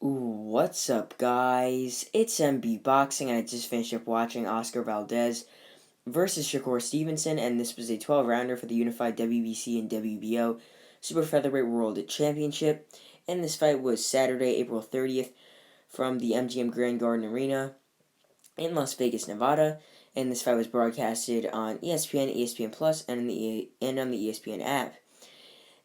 What's up, guys? It's MB Boxing, and I just finished up watching Oscar Valdez versus Shakur Stevenson, and this was a 12-rounder for the unified WBC and WBO Super Featherweight World Championship. And this fight was Saturday, April 30th, from the MGM Grand Garden Arena in Las Vegas, Nevada. And this fight was broadcasted on ESPN, ESPN Plus, and on the ESPN app.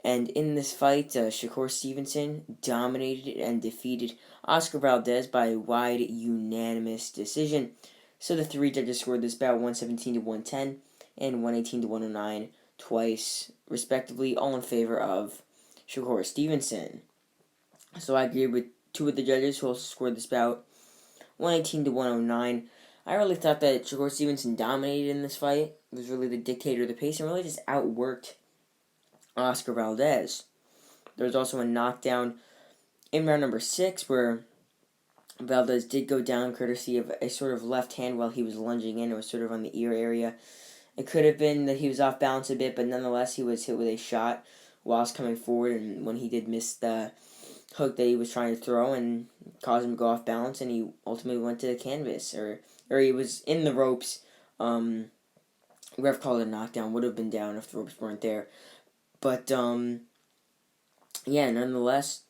And in this fight, Shakur Stevenson dominated and defeated Oscar Valdez by a wide unanimous decision. So the three judges scored this bout 117 to 110 and 118 to 109 twice, respectively, all in favor of Shakur Stevenson. So I agree with two of the judges who also scored this bout 118 to 109. I really thought that Shakur Stevenson dominated in this fight. Was really the dictator of the pace and really just outworked Oscar Valdez. There was also a knockdown in round number 6 where Valdez did go down courtesy of a sort of left hand while he was lunging in. It was sort of on the ear area. It could have been that he was off balance a bit, but nonetheless he was hit with a shot whilst coming forward, and when he did miss the hook that he was trying to throw and caused him to go off balance, and he ultimately went to the canvas, or he was in the ropes. Ref called it a knockdown. Would have been down if the ropes weren't there. But, yeah, nonetheless,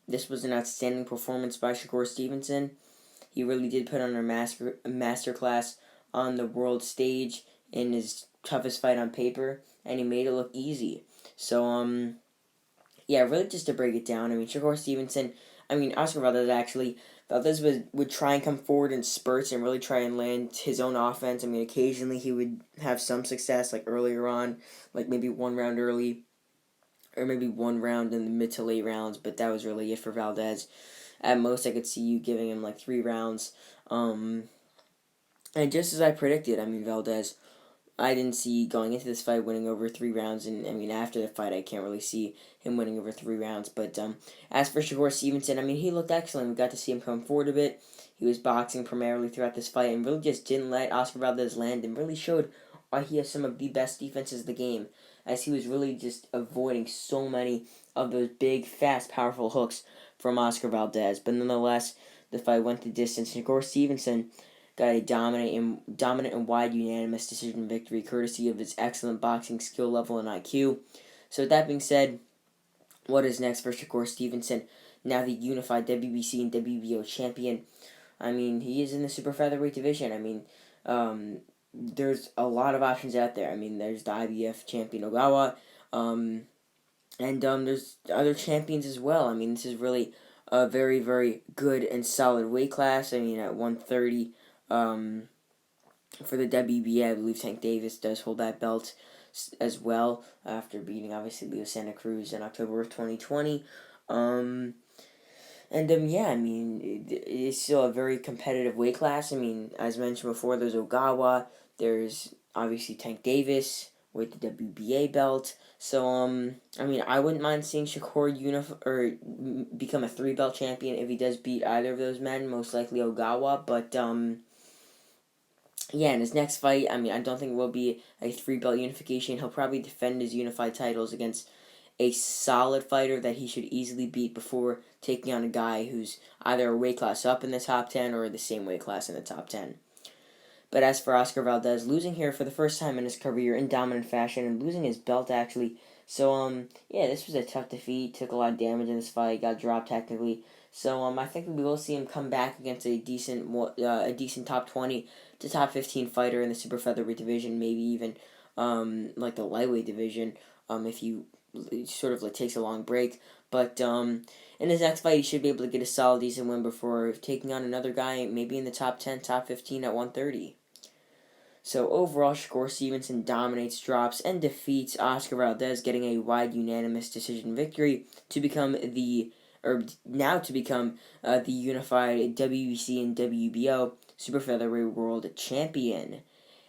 this was an outstanding performance by Shakur Stevenson. He really did put on a masterclass on the world stage in his toughest fight on paper, and he made it look easy. So, yeah, really just to break it down, Shakur Stevenson, Oscar Valdez actually, Valdez would try and come forward in spurts and really try and land his own offense. Occasionally he would have some success, like earlier on, like maybe one round early, or maybe one round in the mid to late rounds, but that was really it for Valdez. At most, I could see you giving him like 3 rounds. And just as I predicted, Valdez, I didn't see going into this fight winning over 3 rounds, and after the fight, I can't really see him winning over 3 rounds. But as for Shakur Stevenson, he looked excellent. We got to see him come forward a bit. He was boxing primarily throughout this fight and really just didn't let Oscar Valdez land, and really showed why he has some of the best defenses in the game, as he was really just avoiding so many of those big, fast, powerful hooks from Oscar Valdez. But nonetheless, the fight went the distance. Shakur Stevenson got a dominant and wide unanimous decision victory, courtesy of his excellent boxing skill level and IQ. So with that being said, what is next for Shakur Stevenson, now the unified WBC and WBO champion? He is in the super featherweight division. There's a lot of options out there. There's the IBF champion Ogawa, and there's other champions as well. This is really a very, very good and solid weight class. At 130, for the WBA, I believe Tank Davis does hold that belt as well, after beating, obviously, Leo Santa Cruz in October of 2020. It's still a very competitive weight class. As mentioned before, there's Ogawa, there's obviously Tank Davis with the WBA belt. So, I wouldn't mind seeing Shakur become a 3-belt champion if he does beat either of those men, most likely Ogawa. But, yeah, in his next fight, I don't think it will be a 3-belt unification. He'll probably defend his unified titles against a solid fighter that he should easily beat before taking on a guy who's either a weight class up in the top 10 or the same weight class in the top 10. But as for Oscar Valdez, losing here for the first time in his career in dominant fashion and losing his belt, actually. So, yeah, this was a tough defeat. Took a lot of damage in this fight. Got dropped technically. So, I think we will see him come back against a decent top 20 to top 15 fighter in the super featherweight division, maybe even like the lightweight division, if you sort of takes a long break. But in his next fight, he should be able to get a solid, decent win before taking on another guy, maybe in the top 10, top 15 at 130. So overall, Shakur Stevenson dominates, drops, and defeats Oscar Valdez, getting a wide unanimous decision victory to become the unified WBC and WBO Super Featherweight World Champion.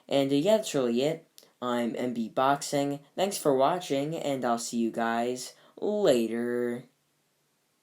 And yeah, that's really it. I'm MB Boxing. Thanks for watching, and I'll see you guys later.